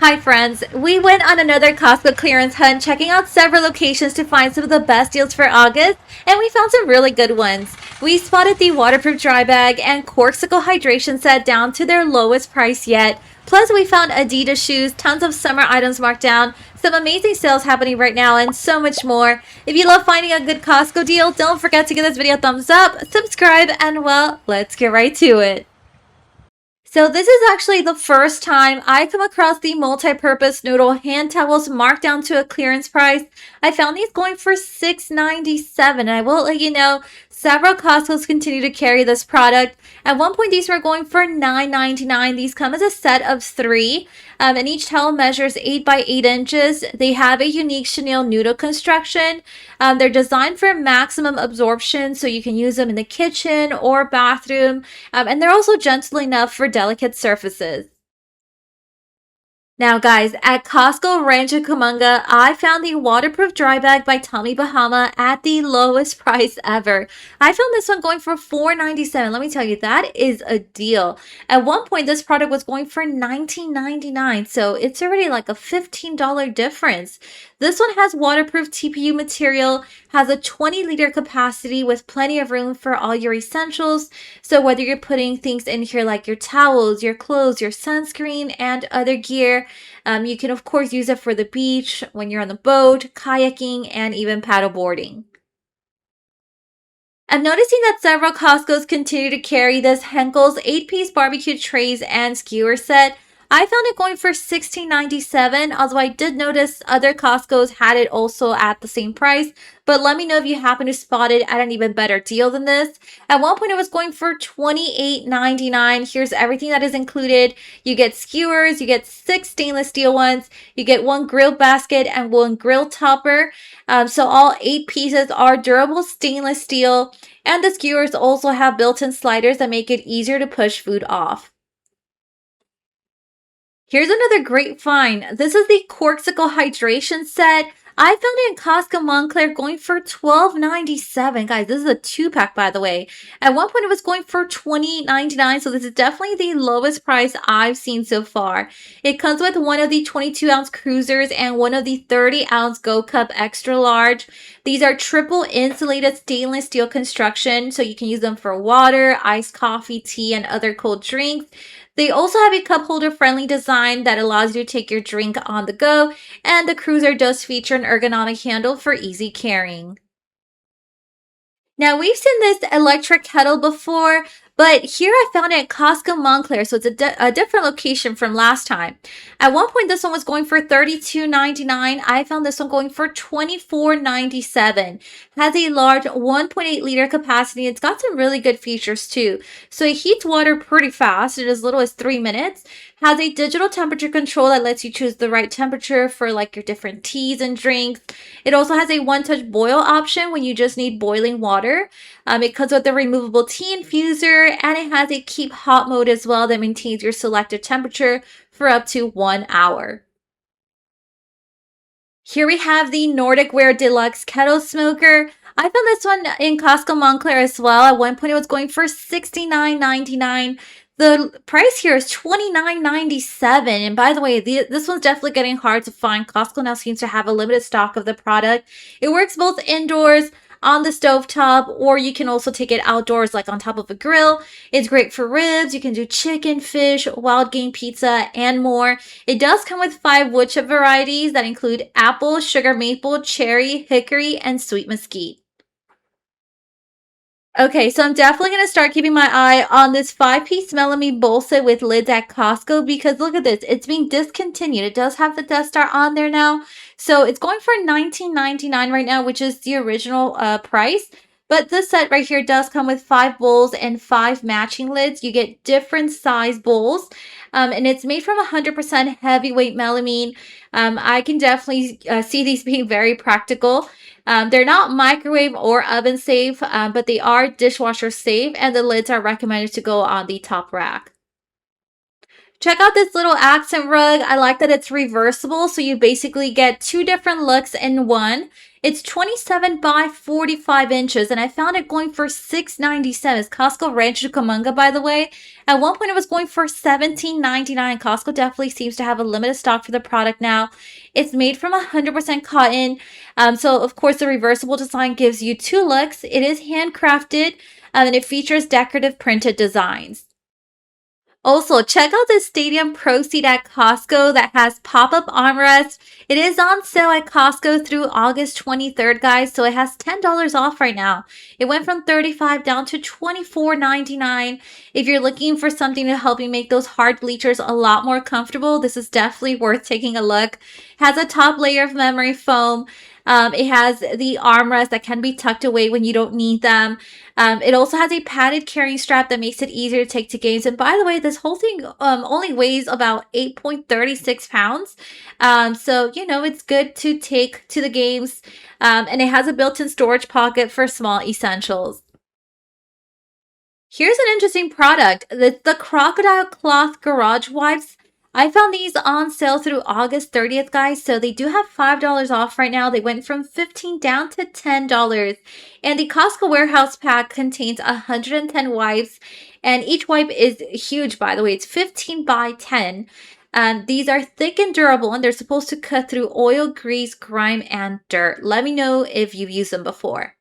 Hi friends, we went on another Costco clearance hunt checking out several locations to find some of the best deals for August, and we found some really good ones. We spotted the waterproof dry bag and Corksicle hydration set down to their lowest price yet. Plus we found Adidas shoes, tons of summer items marked down, some amazing sales happening right now, and so much more. If you love finding a good Costco deal, don't forget to give this video a thumbs up, subscribe, and well, let's get right to it. So this is actually the first time I come across the multi-purpose noodle hand towels marked down to a clearance price. I found these going for $6.97, and I will let you know several Costco's continue to carry this product. At one point, these were going for $9.99. These come as a set of three, and each towel measures 8 by 8 inches. They have a unique chenille noodle construction. They're designed for maximum absorption, so you can use them in the kitchen or bathroom, and they're also gentle enough for delicate surfaces. Now guys, at Costco Rancho Cucamonga, I found the waterproof dry bag by Tommy Bahama at the lowest price ever. I found this one going for $4.97. Let me tell you, that is a deal. At one point, this product was going for $19.99, so it's already like a $15 difference. This one has waterproof TPU material, has a 20-liter capacity with plenty of room for all your essentials. So whether you're putting things in here like your towels, your clothes, your sunscreen, and other gear, you can of course use it for the beach, when you're on the boat, kayaking, and even paddleboarding. I'm noticing that several Costco's continue to carry this Henkel's 8-piece barbecue trays and skewer set. I found it going for $16.97, although I did notice other Costco's had it also at the same price. But let me know if you happen to spot it at an even better deal than this. At one point, it was going for $28.99. Here's everything that is included. You get skewers, you get 6 stainless steel ones, you get 1 grill basket and 1 grill topper. So all 8 pieces are durable stainless steel, and the skewers also have built-in sliders that make it easier to push food off. Here's another great find. This is the Corksicle hydration set. I found it in Costco Montclair going for $12.97. Guys, this is a 2-pack, by the way. At one point, it was going for $20.99, so this is definitely the lowest price I've seen so far. It comes with one of the 22-ounce cruisers and one of the 30-ounce Go Cup Extra Large. These are triple insulated stainless steel construction, so you can use them for water, iced coffee, tea, and other cold drinks. They also have a cup holder friendly design that allows you to take your drink on the go, and the cruiser does feature an ergonomic handle for easy carrying. Now, we've seen this electric kettle before, but here I found it at Costco Montclair, so it's a different location from last time. At one point, this one was going for $32.99. I found this one going for $24.97. Has a large 1.8-liter capacity. It's got some really good features too. So it heats water pretty fast, in as little as 3 minutes. Has a digital temperature control that lets you choose the right temperature for like your different teas and drinks. It also has a one-touch boil option when you just need boiling water. It comes with a removable tea infuser, and it has a keep hot mode as well that maintains your selected temperature for up to 1 hour. Here we have the Nordicware Deluxe Kettle Smoker. I found this one in Costco Montclair as well. At one point, it was going for $69.99. The price here is $29.97. And by the way, this one's definitely getting hard to find. Costco now seems to have a limited stock of the product. It works both indoors, on the stovetop, or you can also take it outdoors like on top of a grill. It's great for ribs. You can do chicken, fish, wild game pizza, and more. It does come with 5 wood chip varieties that include apple, sugar maple, cherry, hickory, and sweet mesquite. Okay, so I'm definitely going to start keeping my eye on this 5-piece Melanie bowl set with lids at Costco, because look at this. It's being discontinued. It does have the Death Star on there now. So it's going for $19.99 right now, which is the original price. But this set right here does come with 5 bowls and 5 matching lids. You get different size bowls. And it's made from 100% heavyweight melamine. I can definitely see these being very practical. They're not microwave or oven safe, but they are dishwasher safe, and the lids are recommended to go on the top rack. Check out this little accent rug. I like that it's reversible, so you basically get two different looks in one. It's 27 by 45 inches, and I found it going for $6.97. It's Costco Rancho Cucamonga, by the way. At one point, it was going for $17.99. Costco definitely seems to have a limited stock for the product now. It's made from 100% cotton. So, of course, the reversible design gives you two looks. It is handcrafted, and it features decorative printed designs. Also, check out this Stadium Pro Seat at Costco that has pop-up armrest. It is on sale at Costco through August 23rd, guys, so it has $10 off right now. It went from $35 down to $24.99. If you're looking for something to help you make those hard bleachers a lot more comfortable, this is definitely worth taking a look. It has a top layer of memory foam. It has the armrest that can be tucked away when you don't need them. It also has a padded carrying strap that makes it easier to take to games. And by the way, this whole thing only weighs about 8.36 pounds. So, it's good to take to the games. And it has a built-in storage pocket for small essentials. Here's an interesting product. The crocodile cloth garage wipes. I found these on sale through August 30th, guys. So they do have $5 off right now. They went from $15 down to $10. And the Costco warehouse pack contains 110 wipes. And each wipe is huge, by the way. It's 15 by 10. These are thick and durable, and they're supposed to cut through oil, grease, grime, and dirt. Let me know if you've used them before.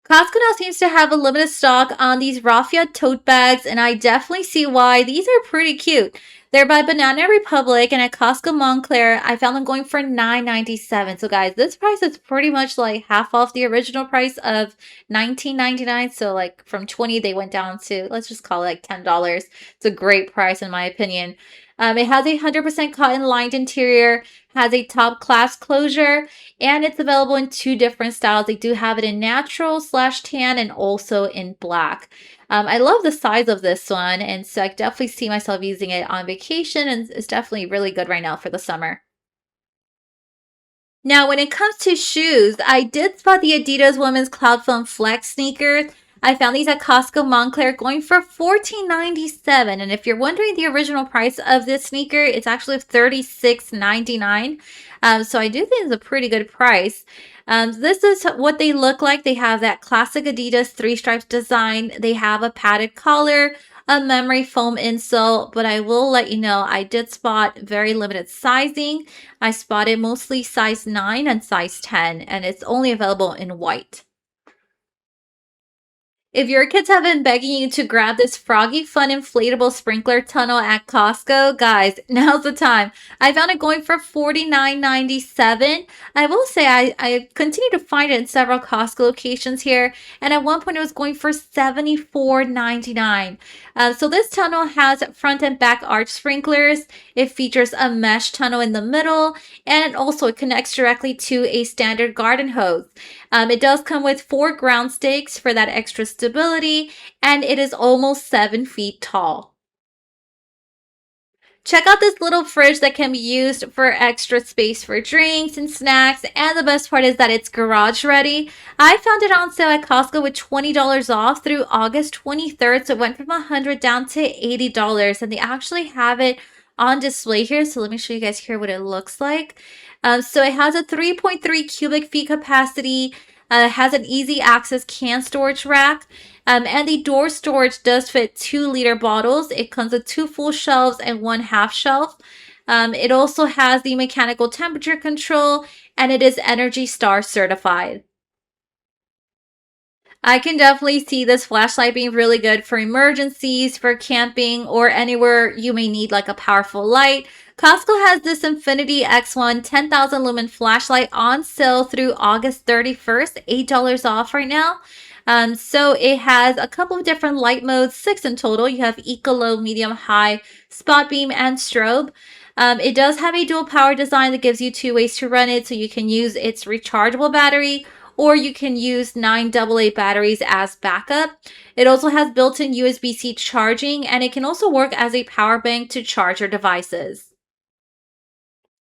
Costco now seems to have a limited stock on these raffia tote bags, and I definitely see why. These are pretty cute. They're by Banana Republic, and at Costco Montclair, I found them going for $9.97. So guys, this price is pretty much like half off the original price of $19.99. So like from $20, they went down to, let's just call it like $10. It's a great price in my opinion. It has a 100% cotton lined interior, has a top clasp closure, and it's available in two different styles. They do have it in natural/tan and also in black. I love the size of this one, and so I definitely see myself using it on vacation, and it's definitely really good right now for the summer. Now, when it comes to shoes, I did spot the Adidas Women's Cloudfoam Flex sneakers. I found these at Costco Montclair going for $14.97. And if you're wondering the original price of this sneaker, it's actually $36.99. So I do think it's a pretty good price. This is what they look like. They have that classic Adidas three stripes design. They have a padded collar, a memory foam insole, but I will let you know I did spot very limited sizing. I spotted mostly size 9 and size 10, and it's only available in white. If your kids have been begging you to grab this Froggy Fun inflatable sprinkler tunnel at Costco, guys, now's the time. I found it going for $49.97. I will say I continue to find it in several Costco locations here, and at one point it was going for $74.99. So this tunnel has front and back arch sprinklers. It features a mesh tunnel in the middle, and it connects directly to a standard garden hose. It does come with 4 ground stakes for that extra stability, and it is almost 7 feet tall. Check out this little fridge that can be used for extra space for drinks and snacks, and the best part is that it's garage ready. I found it on sale at Costco with $20 off through August 23rd, so it went from $100 down to $80, and they actually have it on display here, so let me show you guys here what it looks like. So it has a 3.3 cubic feet capacity, has an easy access can storage rack, and the door storage does fit 2-liter bottles. It comes with 2 full shelves and 1 half shelf. It also has the mechanical temperature control, and it is Energy Star certified. I can definitely see this flashlight being really good for emergencies, for camping, or anywhere you may need like a powerful light. Costco has this Infinity X1 10,000 lumen flashlight on sale through August 31st, $8 off right now. So it has a couple of different light modes, 6 in total. You have eco, low, medium, high, spot beam, and strobe. It does have a dual power design that gives you 2 ways to run it, so you can use its rechargeable battery, or you can use 9 AA batteries as backup. It also has built-in USB-C charging, and it can also work as a power bank to charge your devices.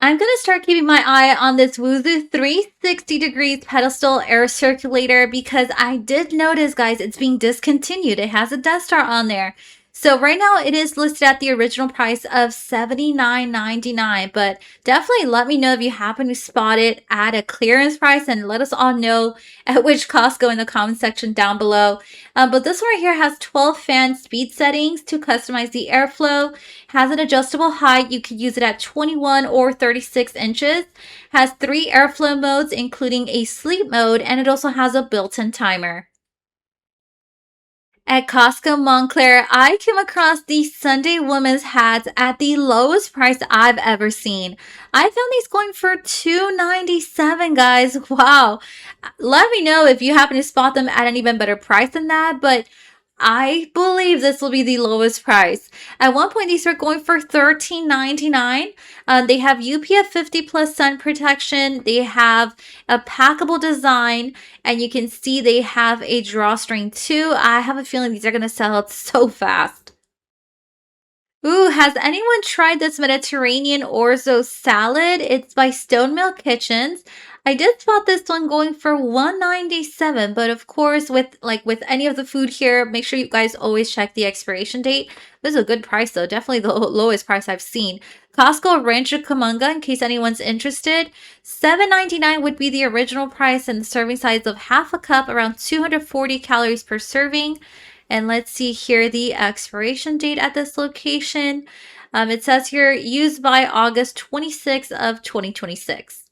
I'm going to start keeping my eye on this Wuzu 360 degrees pedestal air circulator because I did notice, guys, it's being discontinued. It has a Death Star on there. So right now it is listed at the original price of $79.99, but definitely let me know if you happen to spot it at a clearance price and let us all know at which Costco in the comment section down below. But this one right here has 12 fan speed settings to customize the airflow, has an adjustable height. You could use it at 21 or 36 inches, has 3 airflow modes, including a sleep mode, and it also has a built-in timer. At Costco Montclair, I came across these Sunday women's hats at the lowest price I've ever seen. I found these going for $2.97, guys. Wow. Let me know if you happen to spot them at an even better price than that, but I believe this will be the lowest price. At one point, these were going for $13.99. They have UPF 50 plus sun protection. They have a packable design, and you can see they have a drawstring too. I have a feeling these are going to sell out so fast. Ooh, has anyone tried this Mediterranean orzo salad? It's by Stone Mill Kitchens. I did spot this one going for $1.97, but of course, with any of the food here, make sure you guys always check the expiration date. This is a good price though, definitely the lowest price I've seen. Costco Rancho Cucamonga, in case anyone's interested, $7.99 would be the original price, and the serving size of half a cup, around 240 calories per serving. And let's see here the expiration date at this location. It says here used by August 26th of 2026.